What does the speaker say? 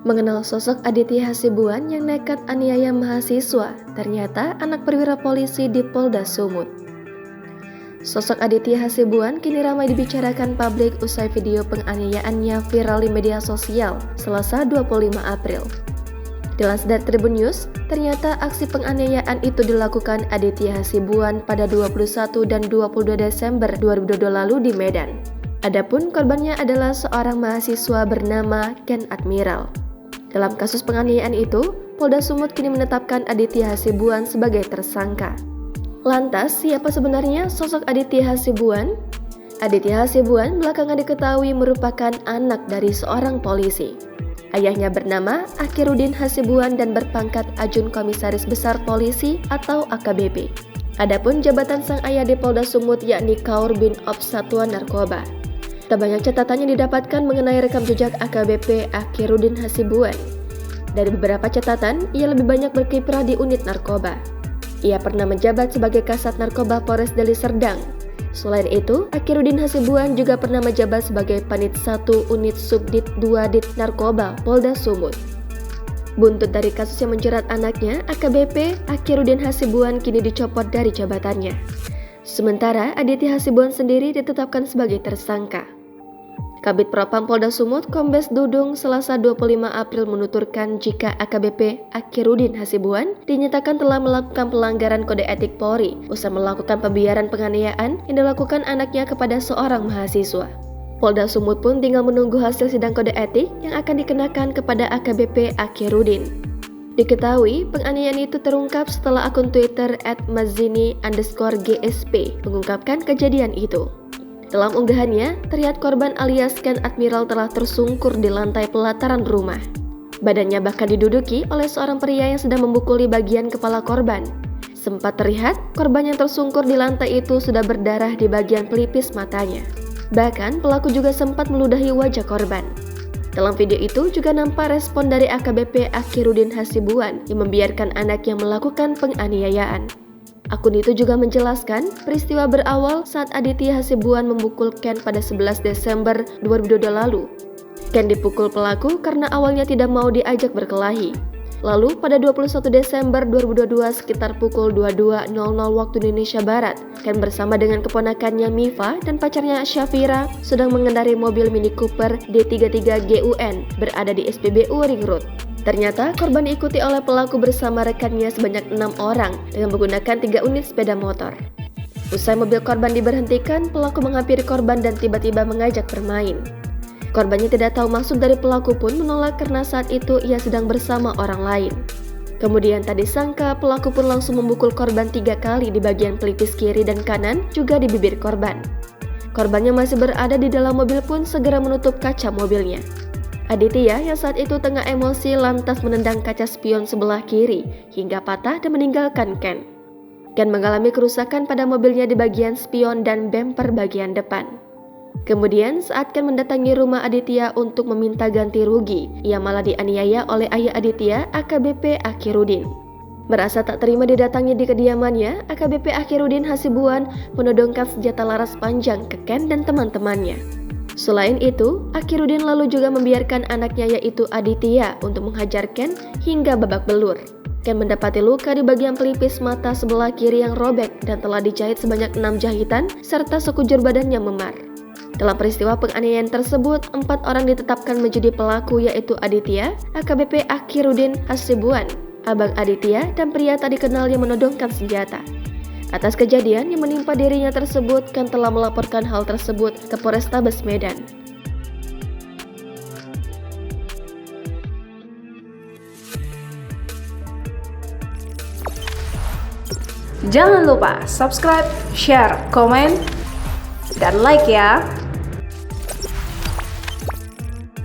Mengenal sosok Aditya Hasibuan yang nekat aniaya mahasiswa, ternyata anak perwira polisi di Polda Sumut. Sosok Aditya Hasibuan kini ramai dibicarakan publik usai video penganiayaannya viral di media sosial Selasa 25 April. Dilansir dari Tribun News, ternyata aksi penganiayaan itu dilakukan Aditya Hasibuan pada 21 dan 22 Desember 2022 lalu di Medan. Adapun korbannya adalah seorang mahasiswa bernama Ken Admiral. Dalam kasus penganiayaan itu, Polda Sumut kini menetapkan Aditya Hasibuan sebagai tersangka. Lantas, siapa sebenarnya sosok Aditya Hasibuan? Aditya Hasibuan belakangan diketahui merupakan anak dari seorang polisi. Ayahnya bernama Akhiruddin Hasibuan dan berpangkat Ajun Komisaris Besar Polisi atau AKBP. Adapun jabatan sang ayah di Polda Sumut yakni Kaur bin Ops Satuan Narkoba. Tak banyak catatan yang didapatkan mengenai rekam jejak AKBP Akhiruddin Hasibuan. Dari beberapa catatan, ia lebih banyak berkiprah di unit narkoba. Ia pernah menjabat sebagai Kasat Narkoba Polres Deli Serdang. Selain itu, Akhiruddin Hasibuan juga pernah menjabat sebagai Panit 1 Unit Subdit 2 Dit Narkoba Polda Sumut. Buntut dari kasus yang menjerat anaknya, AKBP Akhiruddin Hasibuan kini dicopot dari jabatannya. Sementara Aditya Hasibuan sendiri ditetapkan sebagai tersangka. Kabid Propam Polda Sumut Kombes Dudung Selasa 25 April menuturkan jika AKBP Akhiruddin Hasibuan dinyatakan telah melakukan pelanggaran kode etik Polri usai melakukan pembiaran penganiayaan yang dilakukan anaknya kepada seorang mahasiswa. Polda Sumut pun tinggal menunggu hasil sidang kode etik yang akan dikenakan kepada AKBP Akhiruddin. Diketahui, penganiayaan itu terungkap setelah akun Twitter @mazini_gsp mengungkapkan kejadian itu. Dalam unggahannya, terlihat korban alias Ken Admiral telah tersungkur di lantai pelataran rumah. Badannya bahkan diduduki oleh seorang pria yang sedang membukuli bagian kepala korban. Sempat terlihat, korban yang tersungkur di lantai itu sudah berdarah di bagian pelipis matanya. Bahkan, pelaku juga sempat meludahi wajah korban. Dalam video itu juga nampak respon dari AKBP Akhiruddin Hasibuan yang membiarkan anaknya melakukan penganiayaan. Akun itu juga menjelaskan peristiwa berawal saat Aditya Hasibuan memukul Ken pada 11 Desember 2022 lalu. Ken dipukul pelaku karena awalnya tidak mau diajak berkelahi. Lalu pada 21 Desember 2022 sekitar pukul 22.00 waktu Indonesia Barat, Ken bersama dengan keponakannya Mifa dan pacarnya Syafira sedang mengendarai mobil Mini Cooper D33 GUN berada di SPBU Ring Road. Ternyata korban diikuti oleh pelaku bersama rekannya sebanyak 6 orang dengan menggunakan 3 unit sepeda motor. Usai mobil korban diberhentikan, pelaku menghampiri korban dan tiba-tiba mengajak bermain. Korbannya tidak tahu maksud dari pelaku pun menolak karena saat itu ia sedang bersama orang lain. Kemudian tak disangka pelaku pun langsung memukul korban 3 kali di bagian pelipis kiri dan kanan juga di bibir korban. Korban yang masih berada di dalam mobil pun segera menutup kaca mobilnya. Aditya yang saat itu tengah emosi lantas menendang kaca spion sebelah kiri hingga patah dan meninggalkan Ken. Ken mengalami kerusakan pada mobilnya di bagian spion dan bemper bagian depan. Kemudian saat Ken mendatangi rumah Aditya untuk meminta ganti rugi, ia malah dianiaya oleh ayah Aditya, AKBP Akhiruddin. Merasa tak terima didatangi di kediamannya, AKBP Akhiruddin Hasibuan menodongkan senjata laras panjang ke Ken dan teman-temannya. Selain itu, Akhiruddin lalu juga membiarkan anaknya yaitu Aditya untuk menghajar Ken hingga babak belur. Ken mendapati luka di bagian pelipis mata sebelah kiri yang robek dan telah dijahit sebanyak 6 jahitan serta sekujur badannya memar. Dalam peristiwa penganiayaan tersebut, 4 orang ditetapkan menjadi pelaku yaitu Aditya, AKBP Akhiruddin Hasibuan, abang Aditya, dan pria tak dikenal yang menodongkan senjata. Atas kejadian yang menimpa dirinya tersebut, Ken telah melaporkan hal tersebut ke Polrestabes Medan. Jangan lupa subscribe, share, komen, dan like ya!